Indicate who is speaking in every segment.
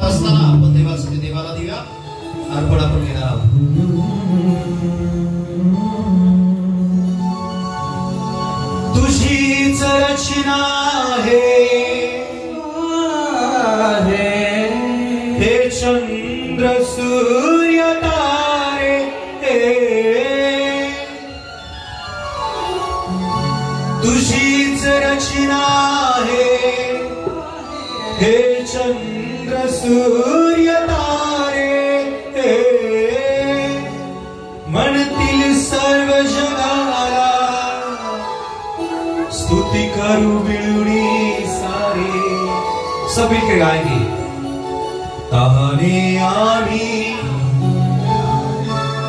Speaker 1: असताना आपण देवासाठी देवाला देऊया अर्पण आपण घेणार आहोत. तुझीच रचना हे चंद्र सूर्य तारे तुझीच रचना हे चंद्र सूर्य तारे म्हणतील सर्व जगाला स्तुति करू मिळूनी सारे. सभी के गाएंगे. ताने आम्ही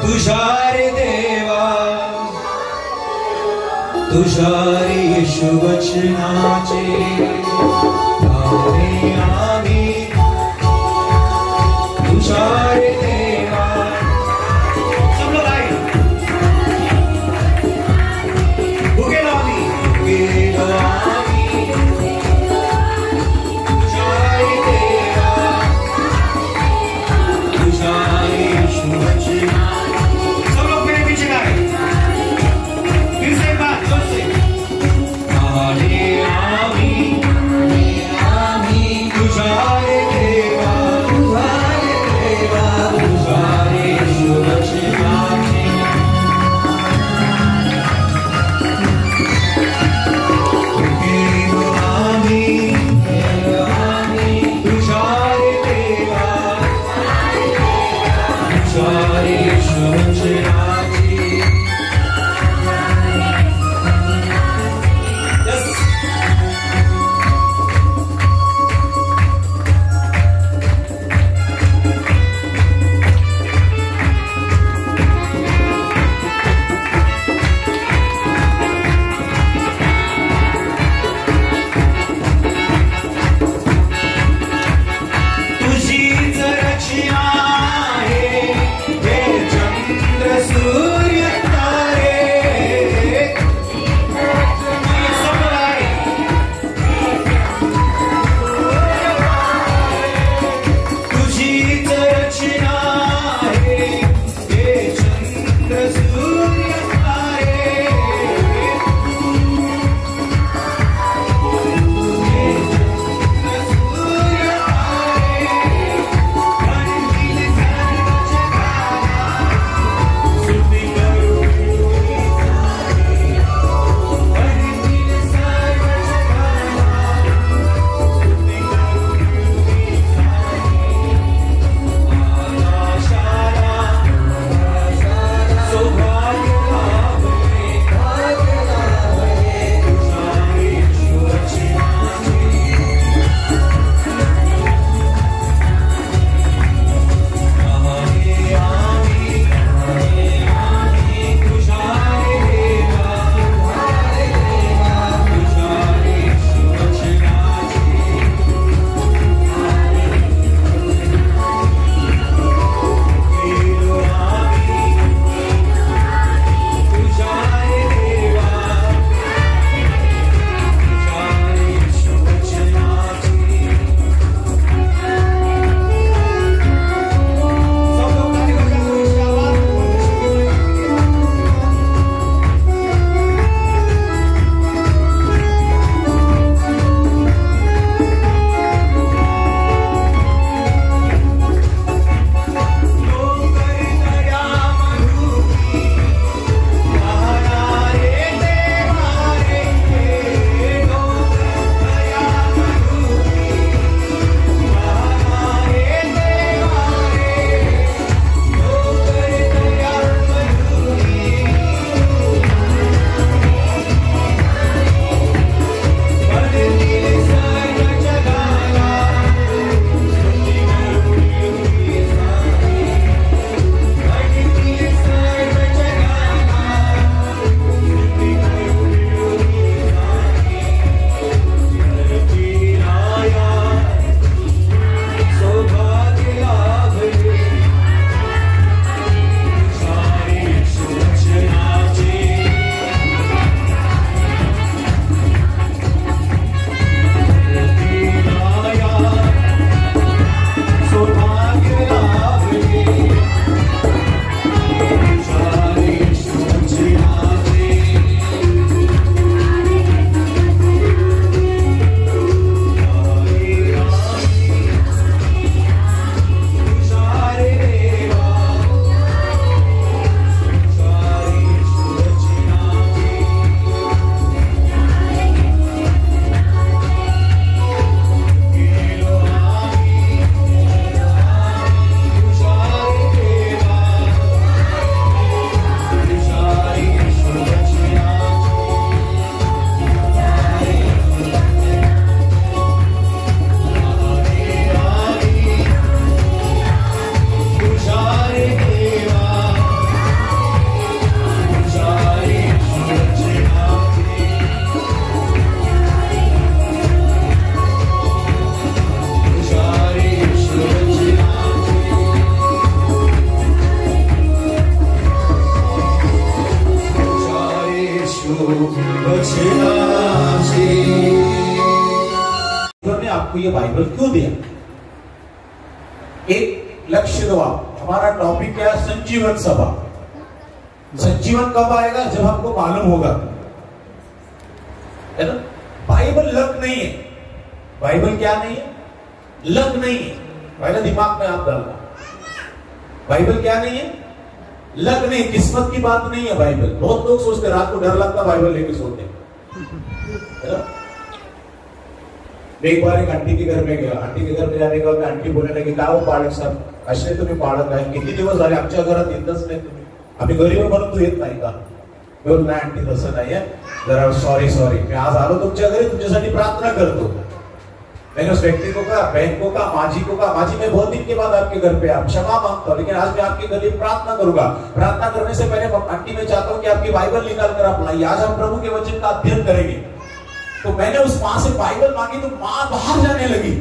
Speaker 1: तुझ्या रे देवा तुझ्या रे येशू वचनाचे. ताने आम्ही तुझ्या रे देवा. सब लोग आए. भुकेलो आम्ही
Speaker 2: आपको ये बाइबल क्यों दिया? एक लक्ष्य दो आप। हमारा टॉपिक क्या है? संजीवन सभा। संजीवन कब आएगा? जब हमको मालूम होगा, है ना? बाइबल लक नहीं है। बाइबल क्या नहीं है? लक नहीं है। पहले दिमाग में आप डालना, बाइबल क्या नहीं है? लक नहीं, किस्मत की बात नहीं है बाइबल। बहुत लोग सोचते रात को डर लगता बाइबल लेके सोते हैं। एक बार एक आंटी के घर में गया। आंटी के घर में जाने के बाद आंटी बोलने लगी, काय हो पाळक साहेब, कसे तुम्ही पाळत आहे? किती दिवस झाले आमच्या घरात येतच नाही तुम्ही, आम्ही गरीब म्हणून तू येत नाही का? बोल नाही आंटी, तसं नाहीये, जरा सॉरी मी आज आलो तुमच्या घरी, तुमच्यासाठी प्रार्थना करतो। मैंने उस व्यक्ति को कहा, बहन को कहा, माँ जी को कहा, माँ जी मैं बहुत दिन के बाद आपके घर पे आप क्षमा मांगता हूँ, लेकिन आज मैं आपके घर प्रार्थना करूंगा। प्रार्थना करने से पहले आंटी मैं चाहता हूँ कि आपकी बाइबल निकाल कर आप लाइए, आज हम प्रभु के वचन का अध्ययन करेंगे। तो मैंने उस माँ से बाइबल मांगी तो माँ बाहर जाने लगी।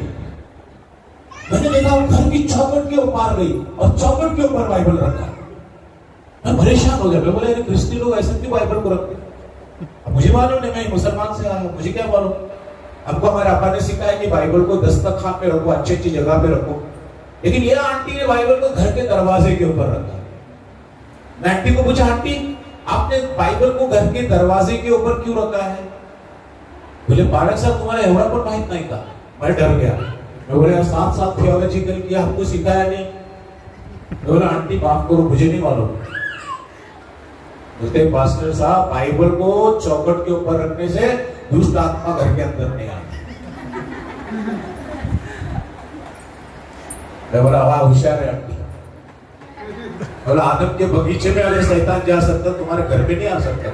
Speaker 2: मैंने देखा वो घर की चौखट के ऊपर गई और चौखट के ऊपर बाइबल रखा। मैं परेशान हो गया। मैं बोले क्रिश्चियन लोग ऐसे क्यों बाइबल को रखते? अब मुझे मालूम नहीं, मैं मुसलमान से आया, मुझे क्या मालूम। हमको हमारे अब्बा ने सिखाया कि बाइबल को दस्तरखान पे रखो, अच्छी अच्छी जगह पे रखो, लेकिन ये आंटी ने बाइबल को घर के दरवाजे के ऊपर रखा। मैं आंटी को पूछा, आंटी आपने बाइबल को घर के दरवाजे के ऊपर क्यों रखा है? बोले बालक साहब तुम्हारा एवढा पण माहित नाही का? मैं डर गया। मैं बोले 7 साल थियोलॉजिकल किया, हमको सिखाया नहीं। बोला आंटी माफ करो, मुझे नहीं मालूम। बोलते पास्टर साहब बाइबल को चौखट के ऊपर रखने से दुष्ट आत्मा घर के अंदर नहीं आती। मैं बोला वाह होशियार है आंटी। बोला आदम के बगीचे में अगर शैतान जा सकता तुम्हारे घर में नहीं आ सकता।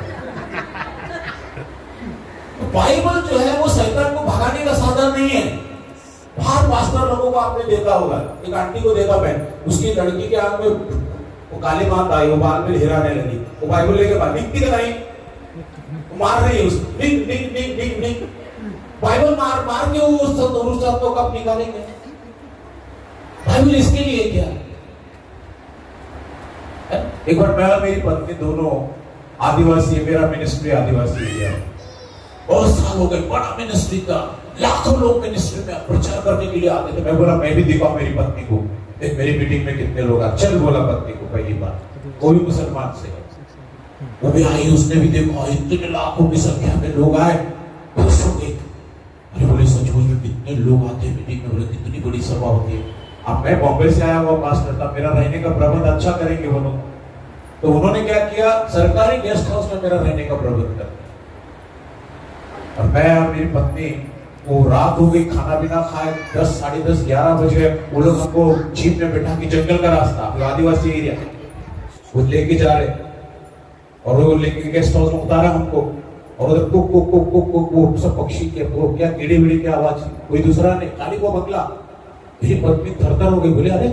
Speaker 2: तो बाइबल जो है वो शैतान को भगाने का साधन नहीं है। बाहर पास्टर लोगों को आपने देखा होगा, एक आंटी को देखा मैं, उसकी लड़की के आंख में वो काली मात आई, वो बाल में हिराने लगी, वो बाइबल लेके बाहर दिखती नहीं, मार रही है उसको, निक बाइबल मार के वो उस को कब निकालेंगे? बाइबल इसके लिए क्या? एक बार मैं और मेरी पत्नी दोनों आदिवासी है, मेरा मिनिस्ट्री आदिवासी एरिया, बहुत साल हो गए, बड़ा मिनिस्ट्री था, लाखों लोग मिनिस्ट्री में प्रचार करने के लिए आते थे। मैं बोला मैं भी दिखाऊं मेरी पत्नी को, एक मेरी मीटिंग में कितने लोग आए। चल बोला पत्नी को पहली बार, वो भी मुसलमान से, वो भी आई, उसने भी देखा इतने लाखों की संख्या में लोग आए, खुश हो गए। अरे बोले सचमुच में कितने लोग आते हैं मीटिंग में, बोले कितनी बड़ी सभा होती है। अब मैं बॉम्बे से आया हुआ पास्टर था, मेरा रहने का प्रबंध अच्छा करेंगे वो लोग, तो उन्होंने क्या किया, सरकारी गेस्ट हाउस में मेरा रहने का प्रबंध कर। और मैं और मेरी पत्नी, वो रात हो गई, खाना पीना खाए, 10, साढ़े 10, 11 बजे वो लोग हमको जीप में बैठा के, जंगल का रास्ता, आदिवासी एरिया, वो लेके जा रहे, और वो लेके गेस्ट हाउस में उतारा हमको, और उधर cook cook cook cook cook वो सब पक्षी के, वो क्या कीड़े वीड़े की आवाज, कोई दूसरा नहीं, खाली वो बंगला। मेरी पत्नी थरथर हो गई, बोले अरे,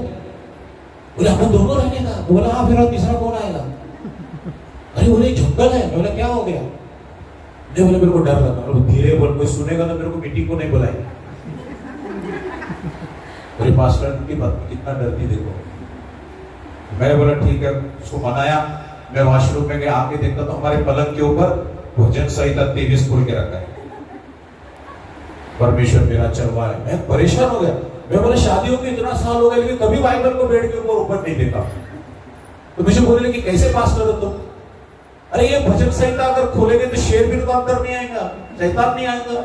Speaker 2: बोले हम दोनों रहने का। बोला हाँ, फिर तीसरा कौन आएगा? अरे बोले जंगल है। बोले क्या हो गया? नहीं, बोले मेरे को डर लगा। धीरे बोल, कोई सुनेगा तो मेरे को मीटिंग को नहीं बुलाएगा। मेरे पास्टर की पत्नी कितना डरती देखो। मैंने बोला ठीक है, उसको मनाया। मैं वॉशरूम में गया, आके देखता तो हमारे पलंग के ऊपर भोजन संहिता 23 खोल के रखा है। परमेश्वर मेरा चलवा है। मैं परेशान हो गया। मैं बोले शादियों के इतना साल हो गए, लेकिन कभी बाइबल को बेड के ऊपर नहीं देखा। तो मुझे बोले कि कैसे पास्टर हो तुम? अरे ये भजन संहिता अगर खोलेंगे तो शेर भी तो अंदर नहीं आएगा, शैतान नहीं आएगा।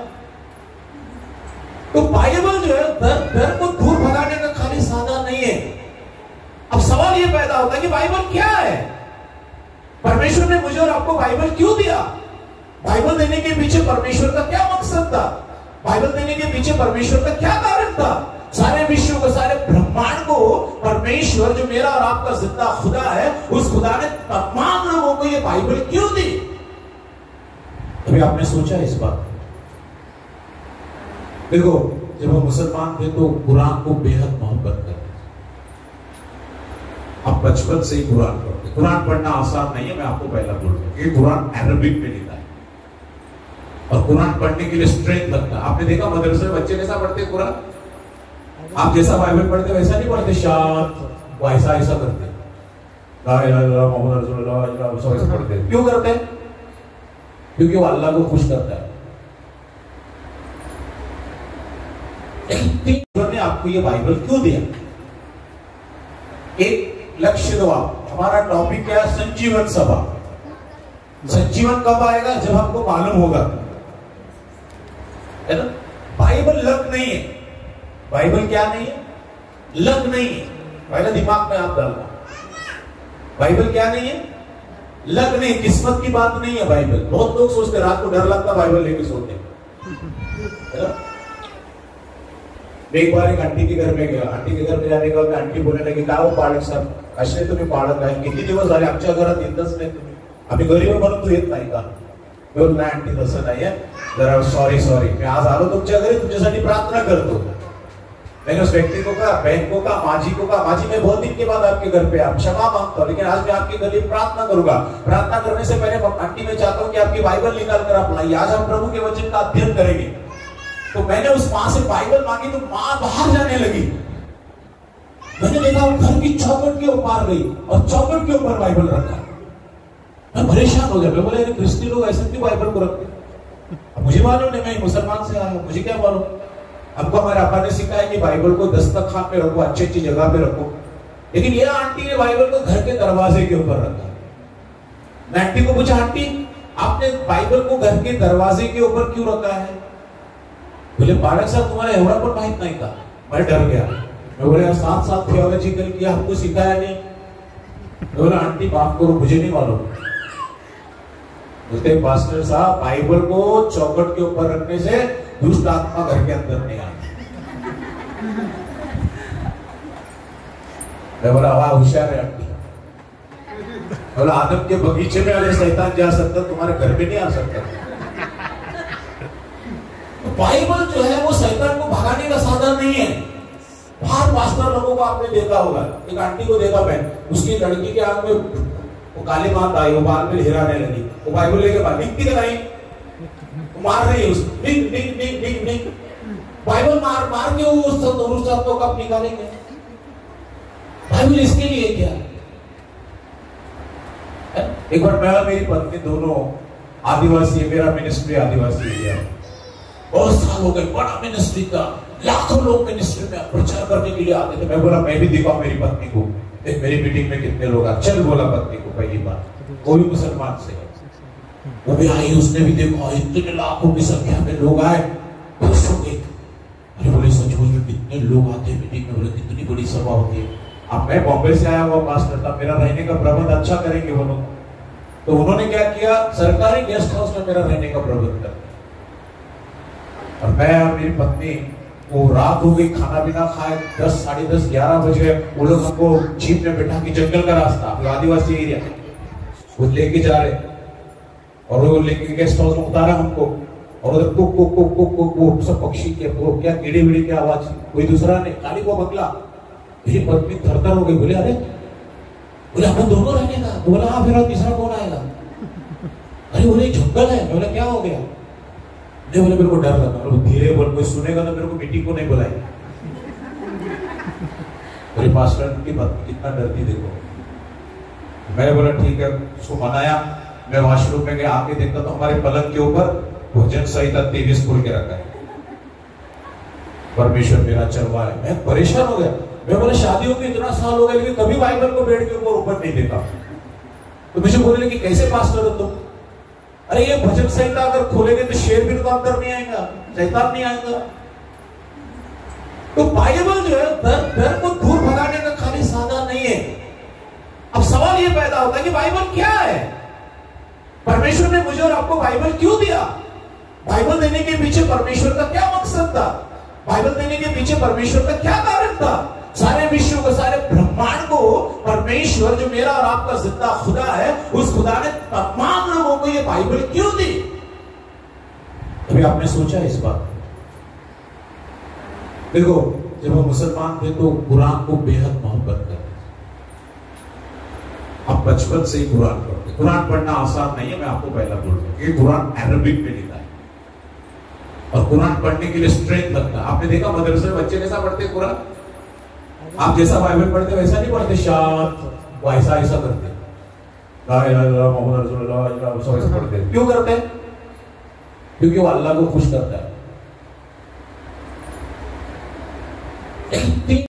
Speaker 2: तो बाइबल जो है डर को दूर भगाने का खाली साधन नहीं है। अब सवाल ये पैदा होता है कि बाइबल क्या है? परमेश्वर ने मुझे और आपको बाइबल क्यों दिया? बाइबल देने के पीछे परमेश्वर का क्या मकसद था? बाइबल देने के पीछे परमेश्वर का क्या कारण था? सारे विश्व को, सारे ब्रह्मांड को परमेश्वर, जो मेरा और आपका जिंदा खुदा है, उस खुदा ने तमाम लोगों को ये बाइबल क्यों दी? कभी आपने सोचा इस बात? देखो, जब हम मुसलमान थे तो कुरान को बेहद मोहब्बत करते। आप बचपन से ही कुरान पढ़ते। कुरान पढ़ना आसान नहीं है, मैं आपको पहला बोल रहा हूं। ये कुरान अरबिक में लिखा है और कुरान पढ़ने के लिए स्ट्रेंथ लगता है। आपने देखा मदरसे में बच्चे कैसा पढ़ते कुरान? आप जैसा बाइबल पढ़ते वैसा नहीं पढ़ते, शांत, वो ऐसा ऐसा करते, ला इलाहा इल्लल्लाह मुहम्मद रसूलुल्लाह ऐसा पढ़ते। क्यों करते हैं? क्योंकि वो अल्लाह को खुश करता है। लेकिन ईश्वर ने आपको ये बाइबल क्यों दिया? एक लक्ष्य दो आप। हमारा टॉपिक क्या है? संजीवन सभा। संजीवन कब आएगा? जब हमको मालूम होगा, है ना? बाइबल लक नहीं है। बाइबल क्या नहीं है? लक नहीं है। पहले दिमाग में आप डालना, बाइबल क्या नहीं है? लक नहीं, किस्मत की बात नहीं है बाइबल। बहुत लोग सोचते रात को डर लगता बाइबल लेके सोते, है ना? एक बार एक आंटी के घर में गया। आंटी के घर में जाने के बाद आंटी बोलने लगी, काय हो पाळक साहेब, असे तुम्ही पाळत आहे, किती दिवस झाले आमच्या घरात येतच नाही तुम्ही, आम्ही गरीब म्हणून तू येत नाही का? मी बोललो, नाही आंटी तसं नाहीये, जरा सॉरी मी आज आलो तुमच्या घरी, तुमच्यासाठी प्रार्थना करतो। मैंने उस व्यक्ति को कहा, बहन को कहा, माजी को कहा, माजी मैं बहुत दिन के बाद आपके घर पे आप क्षमा मांगता हूँ, लेकिन आज मैं आपके घर प्रार्थना करूंगा। प्रार्थना करने से पहले आंटी मैं चाहता हूँ कि आपकी बाइबल निकाल कर आप लाइए, आज हम प्रभु के वचन का अध्ययन करेंगे। तो मैंने उस माँ से बाइबल मांगी तो माँ बाहर जाने लगी। मैंने देखा वो घर की चौखट के ऊपर गई और चौखट के ऊपर बाइबल रखा। मैं परेशान हो गया। मैं बोला, क्रिश्चियन लोग ऐसे क्यों बाइबल को रखते? अब मुझे मालूम नहीं, मैं मुसलमान से आया हूं, मुझे क्या मालूम? हमको हमारे आपा ने सिखाया कि बाइबल को दस्तरखान पे रखो, अच्छी अच्छी जगह पे रखो, लेकिन ये आंटी ने बाइबल को घर के दरवाजे के ऊपर रखा। मैं आंटी को पूछा, आंटी आपने बाइबल को घर के दरवाजे के ऊपर क्यों रखा है? बोले, बालक साहब तुम्हारा एवढा पण माहित नहीं का? मैं डर गया। मैं बोले, 7 साल थियोलॉजिकल किया, हमको सिखाया नहीं। मैं बोला, आंटी माफ करो, मुझे नहीं मालूम। बोलते, पास्टर साहब बाइबल को चौखट के ऊपर रखने से दुष्ट आत्मा घर के अंदर नहीं आती। मैं बोला, वाह होशियार है आंटी। बोला, आदम के बगीचे में अगर शैतान जा सकता, तुम्हारे घर में नहीं आ सकता। तो बाइबल जो है वो शैतान को भगाने का साधन नहीं है। बाहर पास्टर लोगों को आपने देखा होगा, एक आंटी को देखा मैं, उसकी लड़की के आंख में वो काली मात आई, वो बाल में हिराने लगी, वो बाइबल लेके बाहर दिखती कि नहीं, मार रही है उसको, निक बाइबल मार के वो उस को कब निकालेंगे? बाइबल इसके लिए क्या? एक बार मैं मेरी पत्नी दोनों आदिवासी, मेरा मिनिस्ट्री आदिवासी एरिया, बहुत साल हो गए, बड़ा मिनिस्ट्री था, लाखों लोग मिनिस्ट्री में प्रचार करने के लिए आते थे। मैं बोला, मैं भी दिखाऊं मेरी पत्नी को, एक मेरी मीटिंग में कितने लोग आए। चल बोला पत्नी को पहली बार, वो भी मुसलमान से, वो भी आई, उसने भी देखा, इतने लाखों की संख्या में लोग आए, खुश हो गए। अरे बोले, सचमुच में कितने लोग आते हैं मीटिंग में? बोले, कितनी बड़ी सभा होती है। अब मैं बॉम्बे से आया हुआ पास्टर था, मेरा रहने का प्रबंध अच्छा करेंगे वो लोग, तो उन्होंने क्या किया, सरकारी गेस्ट हाउस में मेरा रहने का प्रबंध कर। और मैं और मेरी पत्नी, वो रात हो गई, खाना पीना खाए, 10, साढ़े 10, 11 बजे वो लोग हमको जीप में बैठा के, जंगल का रास्ता, आदिवासी एरिया, वो लेके जा रहे, और वो लेके गेस्ट हाउस में उतारा हमको, और उधर cook cook cook cook cook cook सब पक्षी के, वो क्या कीड़े वीड़े की आवाज, कोई दूसरा नहीं, खाली वो बंगला। मेरी पत्नी थरथर हो गई, बोले, अरे बोले हम दोनों रहने का? बोला, हाँ, फिर तीसरा कौन आएगा? अरे बोले, जंगल है। बोले, क्या हो गया? नहीं, बोले, मेरे को डर लगा। धीरे बोल, कोई सुनेगा तो मेरे को मीटिंग को नहीं बुलाएगा। मेरे पास्टर की पत्नी कितना डरती देखो। मैंने बोला, ठीक है, उसको मनाया। मैं वॉशरूम में गया, आके देखता तो हमारे पलंग के ऊपर भोजन संहिता 23 खोल के रखा है। परमेश्वर मेरा चलवा है। मैं परेशान हो गया। मैं बोला, शादियों के इतना साल हो गए, लेकिन कभी बाइबल को बेड के ऊपर नहीं देखा। तो मुझे बोले कि कैसे पास्टर हो तुम? अरे ये भजन संहिता अगर खोलेंगे तो शेर भी तो अंदर नहीं आएगा, शैतान नहीं आएगा। तो बाइबल जो है डर को दूर भगाने का खाली साधन नहीं है। अब सवाल ये पैदा होता है कि बाइबल क्या है? परमेश्वर ने मुझे और आपको बाइबल क्यों दिया? बाइबल देने के पीछे परमेश्वर का क्या मकसद था? बाइबल देने के पीछे परमेश्वर का क्या कारण था? सारे विश्व को, सारे ब्रह्मांड को परमेश्वर, जो मेरा और आपका जिंदा खुदा है, उस खुदा ने तमाम लोगों को ये बाइबल क्यों दी? कभी आपने सोचा इस बात? देखो, जब हम मुसलमान थे तो कुरान को बेहद मोहब्बत करते। आप बचपन से ही कुरान पढ़ते। कुरान पढ़ना आसान नहीं है, मैं आपको पहला बोल रहा हूं। ये कुरान अरबिक में लिखा है और कुरान पढ़ने के लिए स्ट्रेंथ लगता है। आपने देखा मदरसे में बच्चे कैसा पढ़ते हैं कुरान? आप जैसा बाइबल पढ़ते वैसा नहीं पढ़ते, शांत, वो ऐसा ऐसा करते, ला इलाहा इल्लल्लाह मुहम्मद रसूलुल्लाह ऐसा पढ़ते। क्यों करते हैं? क्योंकि वो अल्लाह को खुश करता है। लेकिन